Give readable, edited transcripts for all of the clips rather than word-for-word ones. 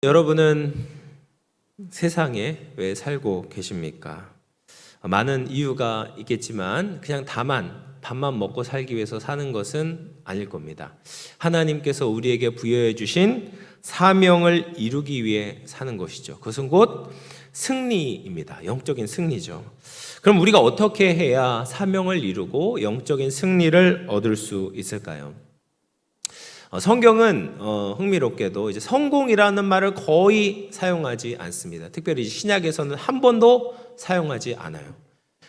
여러분은 세상에 왜 살고 계십니까? 많은 이유가 있겠지만 그냥 다만 밥만 먹고 살기 위해서 사는 것은 아닐 겁니다. 하나님께서 우리에게 부여해 주신 사명을 이루기 위해 사는 것이죠. 그것은 곧 승리입니다. 영적인 승리죠. 그럼 우리가 어떻게 해야 사명을 이루고 영적인 승리를 얻을 수 있을까요? 성경은 흥미롭게도 이제 성공이라는 말을 거의 사용하지 않습니다. 특별히 신약에서는 한 번도 사용하지 않아요.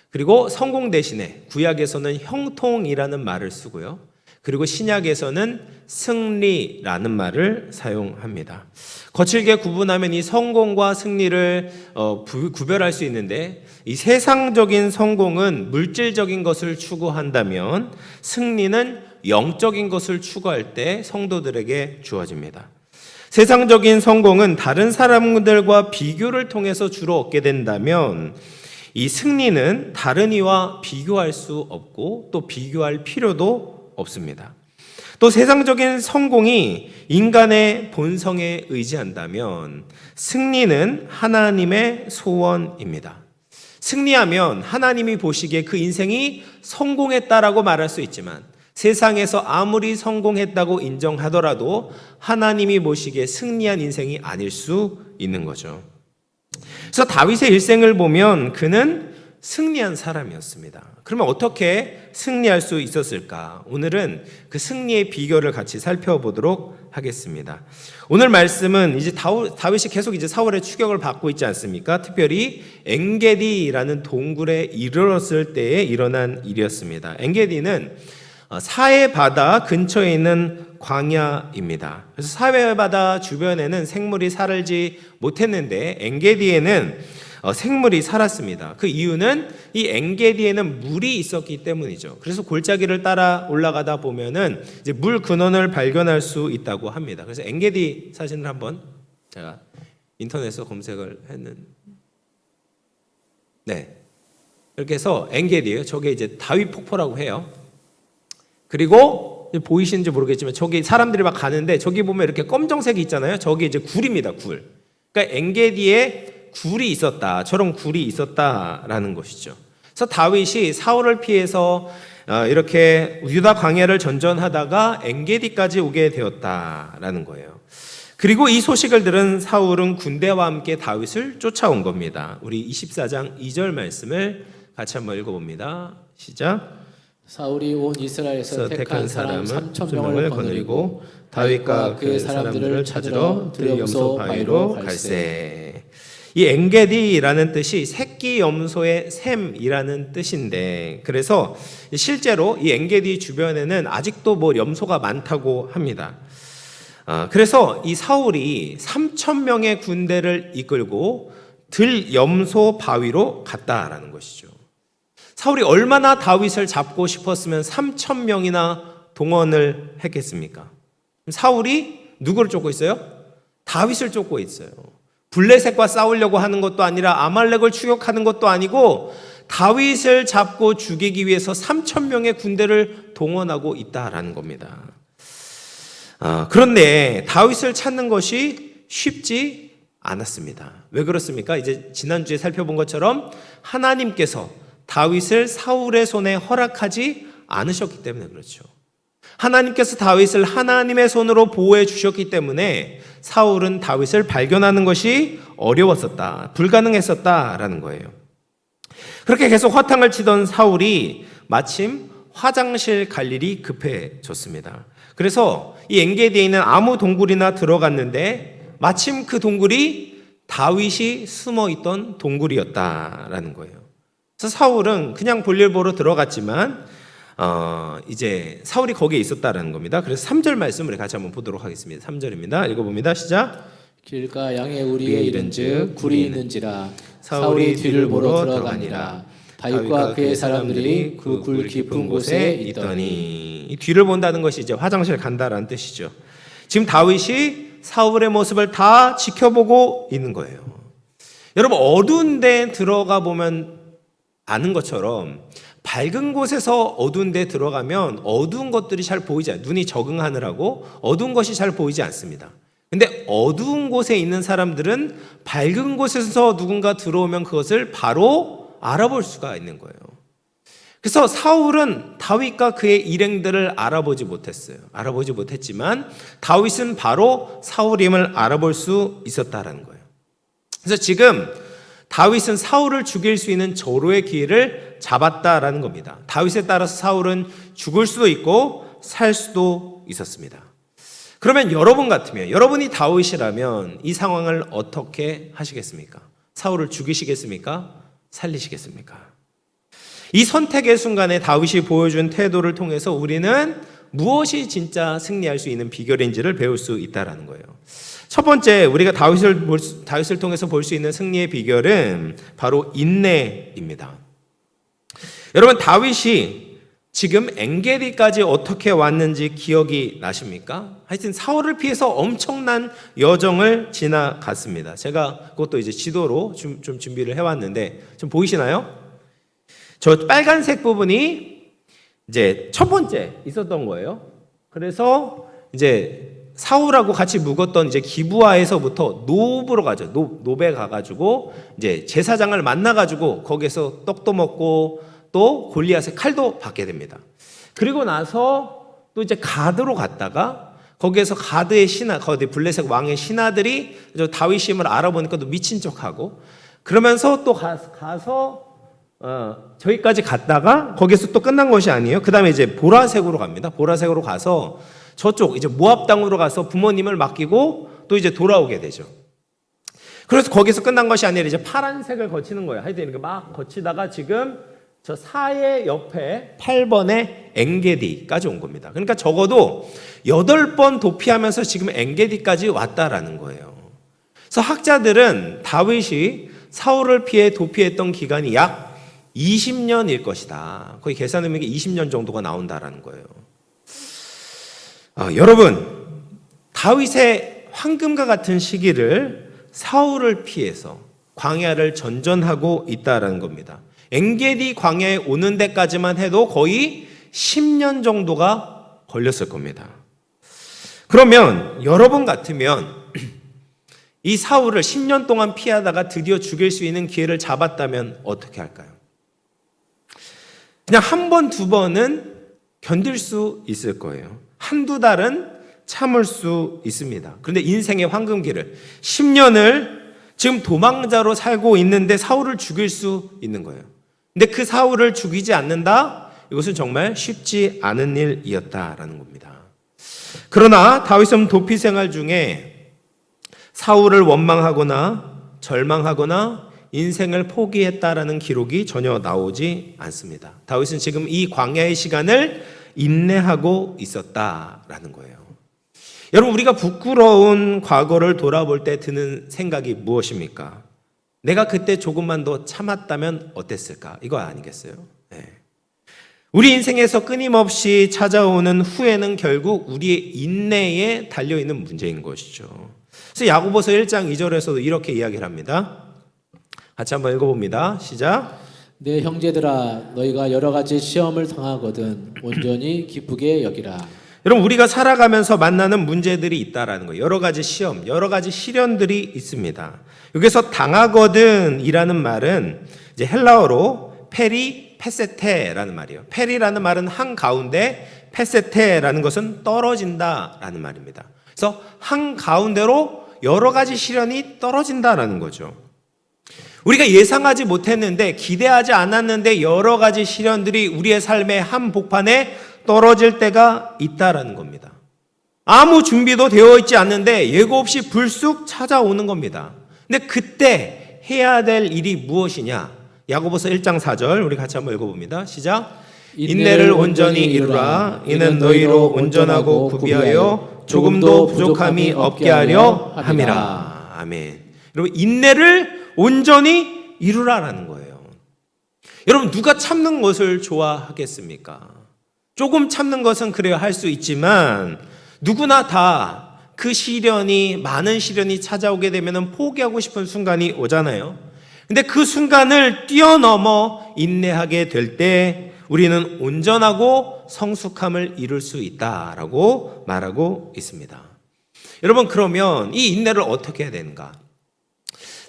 그리고 성공 대신에 구약에서는 형통이라는 말을 쓰고요. 그리고 신약에서는 승리라는 말을 사용합니다. 거칠게 구분하면 이 성공과 승리를 구별할 수 있는데, 이 세상적인 성공은 물질적인 것을 추구한다면 승리는 영적인 것을 추구할 때 성도들에게 주어집니다. 세상적인 성공은 다른 사람들과 비교를 통해서 주로 얻게 된다면, 이 승리는 다른 이와 비교할 수 없고 또 비교할 필요도 없습니다. 또 세상적인 성공이 인간의 본성에 의지한다면 승리는 하나님의 소원입니다. 승리하면 하나님이 보시기에 그 인생이 성공했다라고 말할 수 있지만, 세상에서 아무리 성공했다고 인정하더라도 하나님이 보시기에 승리한 인생이 아닐 수 있는 거죠. 그래서 다윗의 일생을 보면 그는 승리한 사람이었습니다. 그러면 어떻게 승리할 수 있었을까? 오늘은 그 승리의 비결을 같이 살펴보도록 하겠습니다. 오늘 말씀은 이제 다윗이 계속 이제 사울의 추격을 받고 있지 않습니까? 특별히 엔게디라는 동굴에 이르렀을 때에 일어난 일이었습니다. 엔게디는 사해 바다 근처에 있는 광야입니다. 그래서 사해 바다 주변에는 생물이 살지 못했는데 엔게디에는 생물이 살았습니다. 그 이유는 이 엔게디에는 물이 있었기 때문이죠. 그래서 골짜기를 따라 올라가다 보면은 이제 물 근원을 발견할 수 있다고 합니다. 그래서 엔게디 사진을 한번 제가 인터넷에서 검색을 했는데, 네, 이렇게 해서 엔게디예요. 저게 이제 다윗 폭포라고 해요. 그리고 보이시는지 모르겠지만 저기 사람들이 막 가는데 저기 보면 이렇게 검정색이 있잖아요. 저게 이제 굴입니다. 굴. 그러니까 엔게디에 굴이 있었다. 저런 굴이 있었다라는 것이죠. 그래서 다윗이 사울을 피해서 이렇게 유다 광야를 전전하다가 엔게디까지 오게 되었다라는 거예요. 그리고 이 소식을 들은 사울은 군대와 함께 다윗을 쫓아온 겁니다. 우리 24장 2절 말씀을 같이 한번 읽어봅니다. 시작. 사울이 온 이스라엘에서 택한 사람 3,000명을 거느리고 다윗과 그 사람들을 찾으러 들 염소 바위로 갈새. 이 엔게디라는 뜻이 새끼 염소의 샘이라는 뜻인데, 그래서 실제로 이 엔게디 주변에는 아직도 뭐 염소가 많다고 합니다. 그래서 이 사울이 3,000명의 군대를 이끌고 들 염소 바위로 갔다라는 것이죠. 사울이 얼마나 다윗을 잡고 싶었으면 3,000명이나 동원을 했겠습니까? 사울이 누구를 쫓고 있어요? 다윗을 쫓고 있어요. 블레셋과 싸우려고 하는 것도 아니라 아말렉을 추격하는 것도 아니고 다윗을 잡고 죽이기 위해서 3,000명의 군대를 동원하고 있다라는 겁니다. 그런데 다윗을 찾는 것이 쉽지 않았습니다. 왜 그렇습니까? 이제 지난주에 살펴본 것처럼 하나님께서 다윗을 사울의 손에 허락하지 않으셨기 때문에 그렇죠. 하나님께서 다윗을 하나님의 손으로 보호해 주셨기 때문에 사울은 다윗을 발견하는 것이 어려웠었다, 불가능했었다라는 거예요. 그렇게 계속 화탕을 치던 사울이 마침 화장실 갈 일이 급해졌습니다. 그래서 이 엔게디에 있는 아무 동굴이나 들어갔는데 마침 그 동굴이 다윗이 숨어 있던 동굴이었다라는 거예요. 그래서 사울은 그냥 볼일 보러 들어갔지만 이제 사울이 거기에 있었다라는 겁니다. 그래서 3절 말씀을 같이 한번 보도록 하겠습니다. 3절입니다. 읽어봅니다. 시작. 길가 양의 우리에 이른즉 굴이 있는지라 사울이 뒤를 보러 들어가니라. 다윗과 그의 사람들이 그 굴 깊은 곳에 있더니. 이 뒤를 본다는 것이 이제 화장실 간다라는 뜻이죠. 지금 다윗이 사울의 모습을 다 지켜보고 있는 거예요. 여러분, 어두운 데 들어가 보면 아는 것처럼 밝은 곳에서 어두운 데 들어가면 어두운 것들이 잘 보이지 않아요. 눈이 적응하느라고 어두운 것이 잘 보이지 않습니다. 근데 어두운 곳에 있는 사람들은 밝은 곳에서 누군가 들어오면 그것을 바로 알아볼 수가 있는 거예요. 그래서 사울은 다윗과 그의 일행들을 알아보지 못했어요. 알아보지 못했지만 다윗은 바로 사울임을 알아볼 수 있었다라는 거예요. 그래서 지금 다윗은 사울을 죽일 수 있는 절호의 기회를 잡았다라는 겁니다. 다윗에 따라서 사울은 죽을 수도 있고 살 수도 있었습니다. 그러면 여러분 같으면, 여러분이 다윗이라면 이 상황을 어떻게 하시겠습니까? 사울을 죽이시겠습니까? 살리시겠습니까? 이 선택의 순간에 다윗이 보여준 태도를 통해서 우리는 무엇이 진짜 승리할 수 있는 비결인지를 배울 수 있다는 거예요. 첫 번째, 우리가 다윗을 통해서 볼 수 있는 승리의 비결은 바로 인내입니다. 여러분, 다윗이 지금 엔게디까지 어떻게 왔는지 기억이 나십니까? 하여튼 사울을 피해서 엄청난 여정을 지나갔습니다. 제가 그것도 이제 지도로 좀 준비를 해왔는데 좀 보이시나요? 저 빨간색 부분이 이제 첫 번째 있었던 거예요. 그래서 이제 사울하고 같이 묵었던 이제 기브아에서부터 노브로 가죠. 노베 가가지고 이제 제사장을 만나가지고 거기서 떡도 먹고 또 골리앗의 칼도 받게 됩니다. 그리고 나서 또 이제 가드로 갔다가 거기에서 가드의 신하, 거기 블레셋 왕의 신하들이 다윗임을 알아보니까 또 미친 척하고 그러면서 또 가서 저기까지 갔다가 거기서 또 끝난 것이 아니에요. 그 다음에 이제 보라색으로 갑니다. 보라색으로 가서 저쪽 이제 모압 땅으로 가서 부모님을 맡기고 또 이제 돌아오게 되죠. 그래서 거기서 끝난 것이 아니라 이제 파란색을 거치는 거예요. 하여튼 이렇게 막 거치다가 지금 저 사해 옆에 8번의 엔게디까지 온 겁니다. 그러니까 적어도 8번 도피하면서 지금 엔게디까지 왔다라는 거예요. 그래서 학자들은 다윗이 사울을 피해 도피했던 기간이 약 20년일 것이다. 거의 계산해보면 20년 정도가 나온다라는 거예요. 여러분, 다윗의 황금과 같은 시기를 사울을 피해서 광야를 전전하고 있다라는 겁니다. 엔게디 광야에 오는 데까지만 해도 거의 10년 정도가 걸렸을 겁니다. 그러면 여러분 같으면 이 사울을 10년 동안 피하다가 드디어 죽일 수 있는 기회를 잡았다면 어떻게 할까요? 그냥 한 번, 두 번은 견딜 수 있을 거예요. 한두 달은 참을 수 있습니다. 그런데 인생의 황금기를 10년을 지금 도망자로 살고 있는데 사울을 죽일 수 있는 거예요. 근데 그 사울을 죽이지 않는다? 이것은 정말 쉽지 않은 일이었다라는 겁니다. 그러나 다윗은 도피 생활 중에 사울을 원망하거나 절망하거나 인생을 포기했다라는 기록이 전혀 나오지 않습니다. 다윗은 지금 이 광야의 시간을 인내하고 있었다라는 거예요. 여러분, 우리가 부끄러운 과거를 돌아볼 때 드는 생각이 무엇입니까? 내가 그때 조금만 더 참았다면 어땠을까? 이거 아니겠어요? 네. 우리 인생에서 끊임없이 찾아오는 후회는 결국 우리의 인내에 달려있는 문제인 것이죠. 그래서 야고보서 1장 2절에서도 이렇게 이야기를 합니다. 같이 한번 읽어봅니다. 시작. 내 형제들아, 너희가 여러 가지 시험을 당하거든 온전히 기쁘게 여기라. 여러분, 우리가 살아가면서 만나는 문제들이 있다라는 거예요. 여러 가지 시험, 여러 가지 시련들이 있습니다. 여기서 당하거든 이라는 말은 이제 헬라어로 페세테라는 말이에요. 페리라는 말은 한가운데, 페세테라는 것은 떨어진다라는 말입니다. 그래서 한가운데로 여러 가지 시련이 떨어진다라는 거죠. 우리가 예상하지 못했는데, 기대하지 않았는데 여러 가지 시련들이 우리의 삶의 한복판에 떨어질 때가 있다라는 겁니다. 아무 준비도 되어 있지 않는데 예고 없이 불쑥 찾아오는 겁니다. 근데 그때 해야 될 일이 무엇이냐? 야고보서 1장 4절 우리 같이 한번 읽어봅니다. 시작. 인내를 온전히 이루라. 이는 너희로 온전하고 구비하여 조금도 부족함이 없게 하려 함이라. 아멘. 여러분, 인내를 온전히 이루라라는 거예요. 여러분, 누가 참는 것을 좋아하겠습니까? 조금 참는 것은 그래야 할 수 있지만 누구나 다 그 시련이, 많은 시련이 찾아오게 되면 포기하고 싶은 순간이 오잖아요. 근데 그 순간을 뛰어넘어 인내하게 될 때 우리는 온전하고 성숙함을 이룰 수 있다라고 말하고 있습니다. 여러분, 그러면 이 인내를 어떻게 해야 되는가?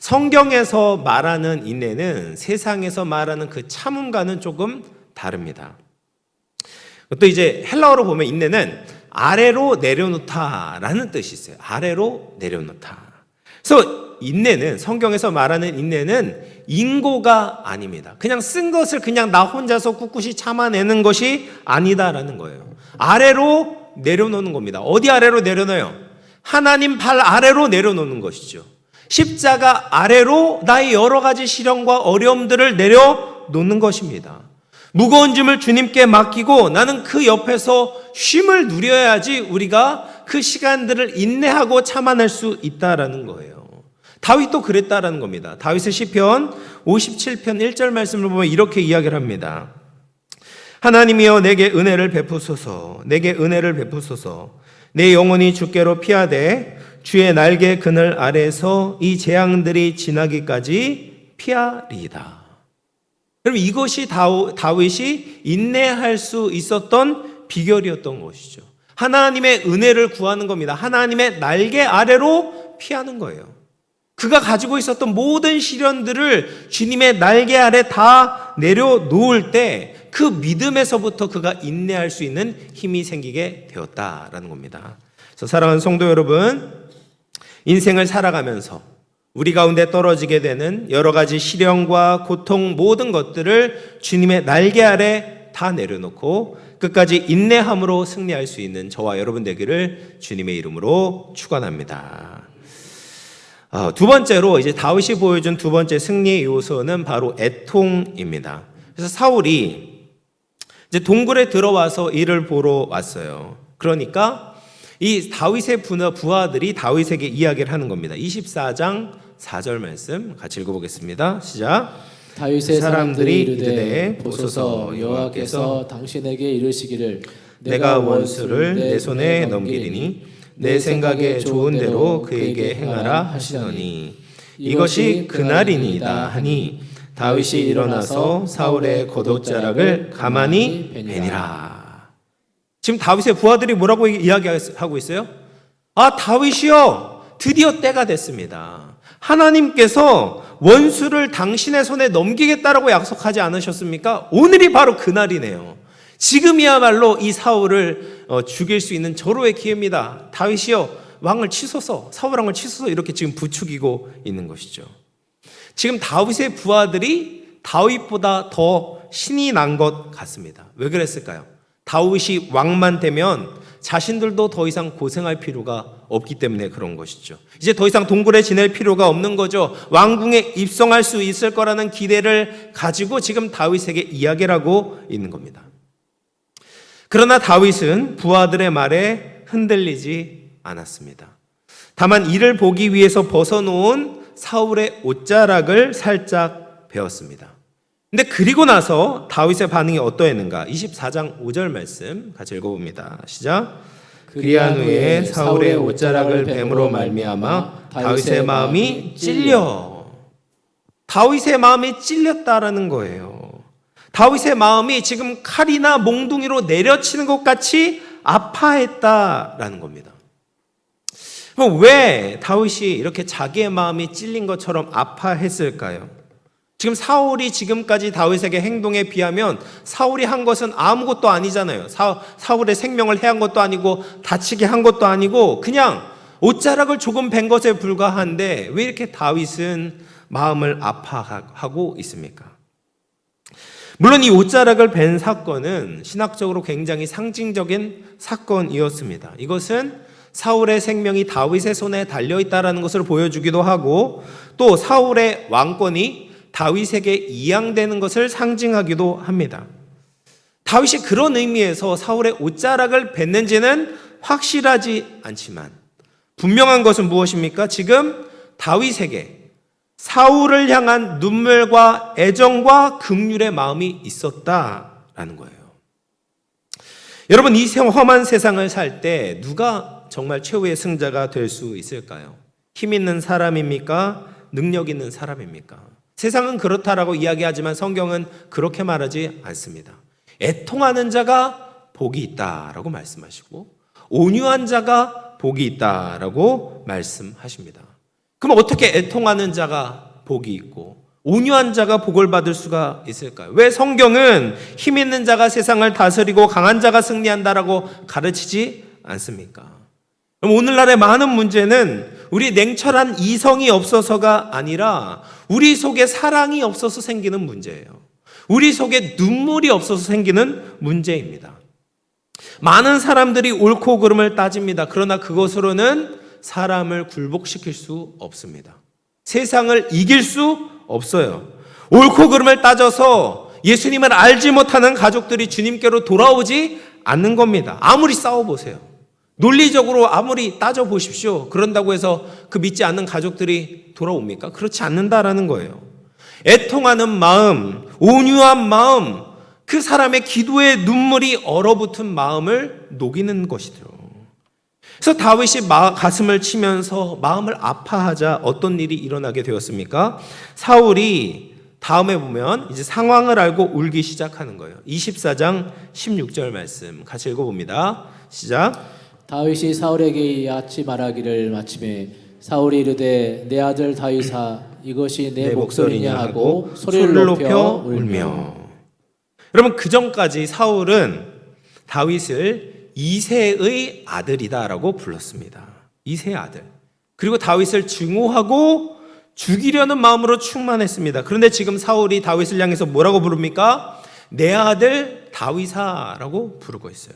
성경에서 말하는 인내는 세상에서 말하는 그 참음과는 조금 다릅니다. 또 이제 헬라어로 보면 인내는 아래로 내려놓다라는 뜻이 있어요. 아래로 내려놓다. 그래서 인내는, 성경에서 말하는 인내는 인고가 아닙니다. 그냥 쓴 것을 그냥 나 혼자서 꿋꿋이 참아내는 것이 아니다라는 거예요. 아래로 내려놓는 겁니다. 어디 아래로 내려놓아요? 하나님 발 아래로 내려놓는 것이죠. 십자가 아래로 나의 여러 가지 시련과 어려움들을 내려놓는 것입니다. 무거운 짐을 주님께 맡기고 나는 그 옆에서 쉼을 누려야지 우리가 그 시간들을 인내하고 참아낼 수 있다라는 거예요. 다윗도 그랬다라는 겁니다. 다윗의 시편 57편 1절 말씀을 보면 이렇게 이야기를 합니다. 하나님이여 내게 은혜를 베푸소서, 내게 은혜를 베푸소서. 내 영혼이 주께로 피하되 주의 날개 그늘 아래에서 이 재앙들이 지나기까지 피하리이다. 그럼 이것이 다윗이 인내할 수 있었던 비결이었던 것이죠. 하나님의 은혜를 구하는 겁니다. 하나님의 날개 아래로 피하는 거예요. 그가 가지고 있었던 모든 시련들을 주님의 날개 아래 다 내려놓을 때 그 믿음에서부터 그가 인내할 수 있는 힘이 생기게 되었다라는 겁니다. 그래서 사랑하는 성도 여러분, 인생을 살아가면서 우리 가운데 떨어지게 되는 여러 가지 시련과 고통 모든 것들을 주님의 날개 아래 다 내려놓고 끝까지 인내함으로 승리할 수 있는 저와 여러분 되기를 주님의 이름으로 축원합니다. 두 번째로 이제 다윗이 보여준 두 번째 승리의 요소는 바로 애통입니다. 그래서 사울이 이제 동굴에 들어와서 이를 보러 왔어요. 그러니까 이 다윗의 부하들이 다윗에게 이야기를 하는 겁니다. 24장 4절 말씀 같이 읽어보겠습니다. 시작. 다윗의 사람들이 이르되 보소서 여호와께서 당신에게 이르시기를 내가 원수를 내 손에 넘기리니 내 생각에 좋은 대로 그에게 행하라 하시더니 이것이 그날이니이다 하니 다윗이 일어나서 사울의 겉옷자락을 가만히 베니라. 지금 다윗의 부하들이 뭐라고 이야기하고 있어요? 아, 다윗이요, 드디어 때가 됐습니다. 하나님께서 원수를 당신의 손에 넘기겠다라고 약속하지 않으셨습니까? 오늘이 바로 그날이네요. 지금이야말로 이 사울을 죽일 수 있는 절호의 기회입니다. 다윗이요, 왕을 치소서, 사울 왕을 치소서, 이렇게 지금 부추기고 있는 것이죠. 지금 다윗의 부하들이 다윗보다 더 신이 난 것 같습니다. 왜 그랬을까요? 다윗이 왕만 되면 자신들도 더 이상 고생할 필요가 없기 때문에 그런 것이죠. 이제 더 이상 동굴에 지낼 필요가 없는 거죠. 왕궁에 입성할 수 있을 거라는 기대를 가지고 지금 다윗에게 이야기를 하고 있는 겁니다. 그러나 다윗은 부하들의 말에 흔들리지 않았습니다. 다만 이를 보기 위해서 벗어놓은 사울의 옷자락을 살짝 베었습니다. 근데 그리고 나서 다윗의 반응이 어떠했는가? 24장 5절 말씀 같이 읽어봅니다. 시작. 그리한 후에 사울의 옷자락을 뱀으로 말미암아 다윗의 마음이 찔려. 다윗의 마음이 찔렸다라는 거예요. 다윗의 마음이 지금 칼이나 몽둥이로 내려치는 것 같이 아파했다라는 겁니다. 그럼 왜 다윗이 이렇게 자기의 마음이 찔린 것처럼 아파했을까요? 지금 사울이 지금까지 다윗에게 행동에 비하면 사울이 한 것은 아무것도 아니잖아요. 사울의 생명을 해한 것도 아니고 다치게 한 것도 아니고 그냥 옷자락을 조금 벤 것에 불과한데 왜 이렇게 다윗은 마음을 아파하고 있습니까? 물론 이 옷자락을 벤 사건은 신학적으로 굉장히 상징적인 사건이었습니다. 이것은 사울의 생명이 다윗의 손에 달려있다는 것을 보여주기도 하고 또 사울의 왕권이 다윗에게 이양되는 것을 상징하기도 합니다. 다윗이 그런 의미에서 사울의 옷자락을 뱉는지는 확실하지 않지만 분명한 것은 무엇입니까? 지금 다윗에게 사울을 향한 눈물과 애정과 긍휼의 마음이 있었다라는 거예요. 여러분, 이 험한 세상을 살 때 누가 정말 최후의 승자가 될 수 있을까요? 힘 있는 사람입니까? 능력 있는 사람입니까? 세상은 그렇다라고 이야기하지만 성경은 그렇게 말하지 않습니다. 애통하는 자가 복이 있다라고 말씀하시고 온유한 자가 복이 있다라고 말씀하십니다. 그럼 어떻게 애통하는 자가 복이 있고 온유한 자가 복을 받을 수가 있을까요? 왜 성경은 힘 있는 자가 세상을 다스리고 강한 자가 승리한다라고 가르치지 않습니까? 그럼 오늘날의 많은 문제는 우리 냉철한 이성이 없어서가 아니라 우리 속에 사랑이 없어서 생기는 문제예요. 우리 속에 눈물이 없어서 생기는 문제입니다. 많은 사람들이 옳고 그름을 따집니다. 그러나 그것으로는 사람을 굴복시킬 수 없습니다. 세상을 이길 수 없어요. 옳고 그름을 따져서 예수님을 알지 못하는 가족들이 주님께로 돌아오지 않는 겁니다. 아무리 싸워보세요. 논리적으로 아무리 따져보십시오. 그런다고 해서 그 믿지 않는 가족들이 돌아옵니까? 그렇지 않는다라는 거예요. 애통하는 마음, 온유한 마음, 그 사람의 기도의 눈물이 얼어붙은 마음을 녹이는 것이죠. 그래서 다윗이 가슴을 치면서 마음을 아파하자 어떤 일이 일어나게 되었습니까? 사울이 다음에 보면 이제 상황을 알고 울기 시작하는 거예요. 24장 16절 말씀 같이 읽어봅니다. 시작. 다윗이 사울에게 야치 말하기를 마침에 사울이 이르되 내 아들 다윗아 이것이 내 목소리냐 하고 소리를 높여 울며. 여러분 그 전까지 사울은 다윗을 이새의 아들이다라고 불렀습니다. 이새의 아들. 그리고 다윗을 증오하고 죽이려는 마음으로 충만했습니다. 그런데 지금 사울이 다윗을 향해서 뭐라고 부릅니까? 내 아들 다윗아라고 부르고 있어요.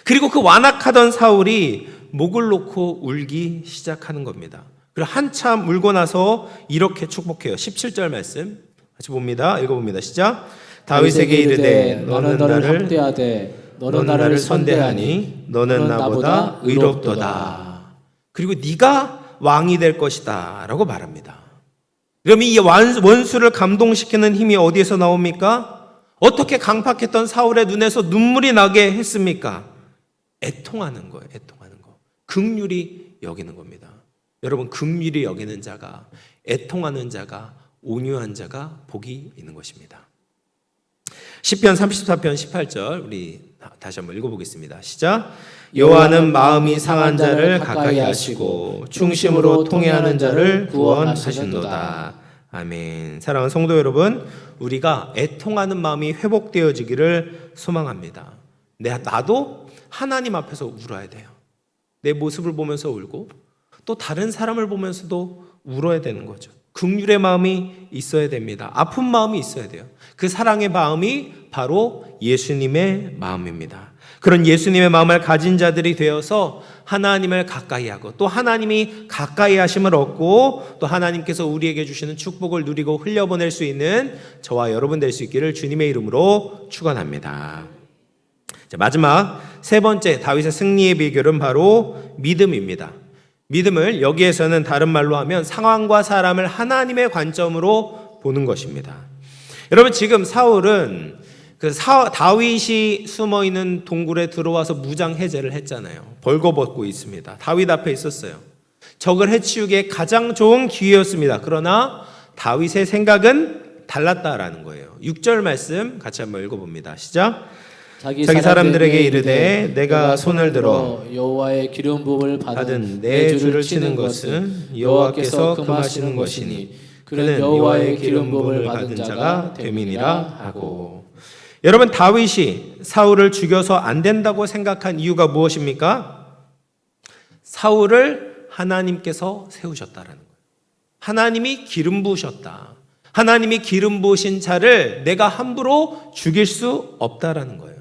그리고 그 완악하던 사울이 목을 놓고 울기 시작하는 겁니다. 그리고 한참 울고 나서 이렇게 축복해요. 17절 말씀 같이 봅니다. 읽어봅니다. 시작. 다윗에게 이르되 너는 나를 합대하되 너는 나를 선대하니 너는 나보다 의롭도다. 그리고 네가 왕이 될 것이다 라고 말합니다. 그럼 이 원수를 감동시키는 힘이 어디에서 나옵니까? 어떻게 강팍했던 사울의 눈에서 눈물이 나게 했습니까? 애통하는 거예요. 애통하는 거. 긍휼히 여기는 겁니다. 여러분 긍휼히 여기는 자가, 애통하는 자가, 온유한 자가 복이 있는 것입니다. 시편 34편 18절 우리 다시 한번 읽어보겠습니다. 시작. 여호와는 마음이 상한 자를 가까이 하시고 중심으로 통회하는 자를 구원하시는도다. 아멘. 사랑하는 성도 여러분, 우리가 애통하는 마음이 회복되어지기를 소망합니다. 나도 하나님 앞에서 울어야 돼요. 내 모습을 보면서 울고 또 다른 사람을 보면서도 울어야 되는 거죠. 긍휼의 마음이 있어야 됩니다. 아픈 마음이 있어야 돼요. 그 사랑의 마음이 바로 예수님의 마음입니다. 그런 예수님의 마음을 가진 자들이 되어서 하나님을 가까이 하고 또 하나님이 가까이 하심을 얻고 또 하나님께서 우리에게 주시는 축복을 누리고 흘려보낼 수 있는 저와 여러분 될 수 있기를 주님의 이름으로 축원합니다. 자, 마지막 세 번째 다윗의 승리의 비결은 바로 믿음입니다. 믿음을 여기에서는 다른 말로 하면 상황과 사람을 하나님의 관점으로 보는 것입니다. 여러분 지금 사울은 다윗이 숨어있는 동굴에 들어와서 무장 해제를 했잖아요. 벌거벗고 있습니다. 다윗 앞에 있었어요. 적을 해치우기에 가장 좋은 기회였습니다. 그러나 다윗의 생각은 달랐다라는 거예요. 6절 말씀 같이 한번 읽어봅니다. 시작. 자기 사람들에게 이르되 내가 손을 들어 여호와의 기름 부음을 받은 내 주를 치는 것은 여호와께서 금하시는 것이니 그는 여호와의 기름 부음을 받은 자가 됨이니라 하고. 여러분 다윗이 사울을 죽여서 안 된다고 생각한 이유가 무엇입니까? 사울을 하나님께서 세우셨다라는 거예요. 하나님이 기름 부으셨다. 하나님이 기름 부으신 자를 내가 함부로 죽일 수 없다라는 거예요.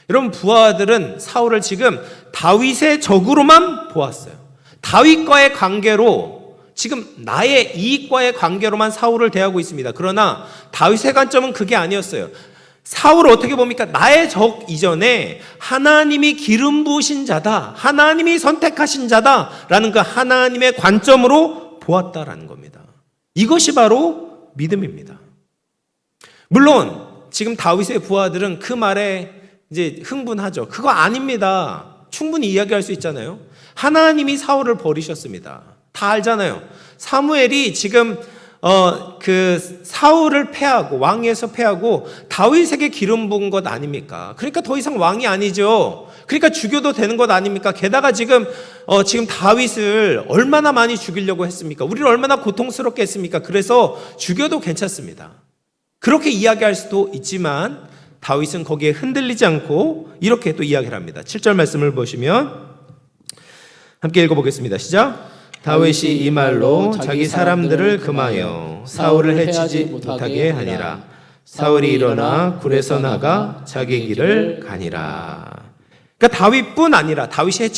여러분 부하들은 사울을 지금 다윗의 적으로만 보았어요. 다윗과의 관계로 지금 나의 이익과의 관계로만 사울을 대하고 있습니다. 그러나 다윗의 관점은 그게 아니었어요. 사울을 어떻게 봅니까? 나의 적 이전에 하나님이 기름 부으신 자다. 하나님이 선택하신 자다라는 그 하나님의 관점으로 보았다라는 겁니다. 이것이 바로 믿음입니다. 물론 지금 다윗의 부하들은 그 말에 이제 흥분하죠. 그거 아닙니다. 충분히 이야기할 수 있잖아요. 하나님이 사울을 버리셨습니다. 다 알잖아요. 사무엘이 지금 그 사울을 패하고 왕위에서 패하고 다윗에게 기름 부은 것 아닙니까? 그러니까 더 이상 왕이 아니죠. 그러니까 죽여도 되는 것 아닙니까? 게다가 지금 다윗을 얼마나 많이 죽이려고 했습니까? 우리를 얼마나 고통스럽게 했습니까? 그래서 죽여도 괜찮습니다. 그렇게 이야기할 수도 있지만 다윗은 거기에 흔들리지 않고 이렇게 또 이야기를 합니다. 7절 말씀을 보시면 함께 읽어보겠습니다. 시작. 다윗이 이 말로 자기 사람들을 금하여 사울을 해치지 못하게 하니라. 사울이 일어나 굴에서 나가 자기 길을 가니라. 그러니까 다윗뿐 아니라 다윗이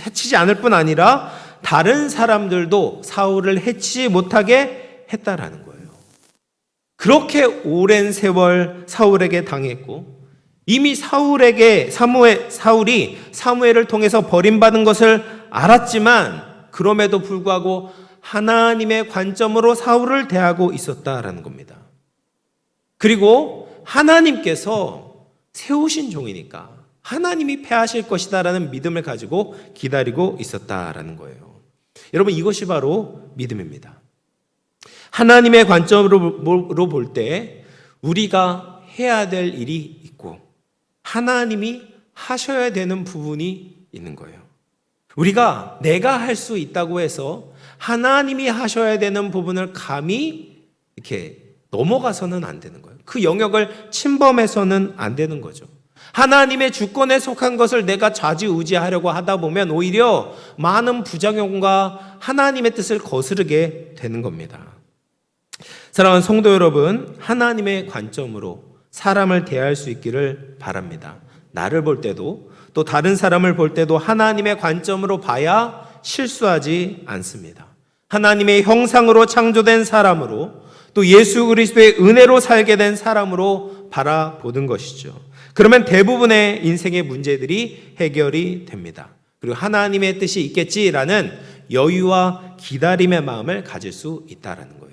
해치지 않을 뿐 아니라 다른 사람들도 사울을 해치지 못하게 했다라는 거예요. 그렇게 오랜 세월 사울에게 당했고 이미 사울이 사무엘을 통해서 버림받은 것을 알았지만 그럼에도 불구하고 하나님의 관점으로 사울을 대하고 있었다라는 겁니다. 그리고 하나님께서 세우신 종이니까 하나님이 패하실 것이다라는 믿음을 가지고 기다리고 있었다라는 거예요. 여러분, 이것이 바로 믿음입니다. 하나님의 관점으로 볼 때 우리가 해야 될 일이 있고 하나님이 하셔야 되는 부분이 있는 거예요. 우리가 내가 할 수 있다고 해서 하나님이 하셔야 되는 부분을 감히 이렇게 넘어가서는 안 되는 거예요. 그 영역을 침범해서는 안 되는 거죠. 하나님의 주권에 속한 것을 내가 좌지우지하려고 하다 보면 오히려 많은 부작용과 하나님의 뜻을 거스르게 되는 겁니다. 사랑하는 성도 여러분, 하나님의 관점으로 사람을 대할 수 있기를 바랍니다. 나를 볼 때도 또 다른 사람을 볼 때도 하나님의 관점으로 봐야 실수하지 않습니다. 하나님의 형상으로 창조된 사람으로 또 예수 그리스도의 은혜로 살게 된 사람으로 바라보는 것이죠. 그러면 대부분의 인생의 문제들이 해결이 됩니다. 그리고 하나님의 뜻이 있겠지라는 여유와 기다림의 마음을 가질 수 있다는 거예요.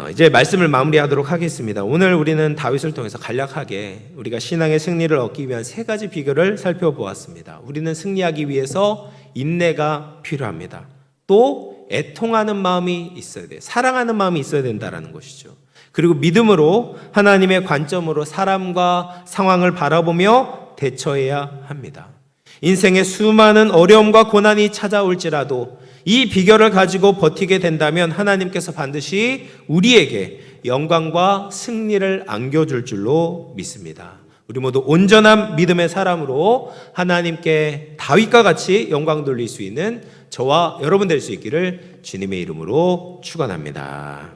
이제 말씀을 마무리하도록 하겠습니다. 오늘 우리는 다윗을 통해서 간략하게 우리가 신앙의 승리를 얻기 위한 세 가지 비결을 살펴보았습니다. 우리는 승리하기 위해서 인내가 필요합니다. 또 애통하는 마음이 있어야 돼요. 사랑하는 마음이 있어야 된다는 것이죠. 그리고 믿음으로 하나님의 관점으로 사람과 상황을 바라보며 대처해야 합니다. 인생에 수많은 어려움과 고난이 찾아올지라도 이 비결을 가지고 버티게 된다면 하나님께서 반드시 우리에게 영광과 승리를 안겨줄 줄로 믿습니다. 우리 모두 온전한 믿음의 사람으로 하나님께 다윗과 같이 영광 돌릴 수 있는 저와 여러분 될 수 있기를 주님의 이름으로 축원합니다.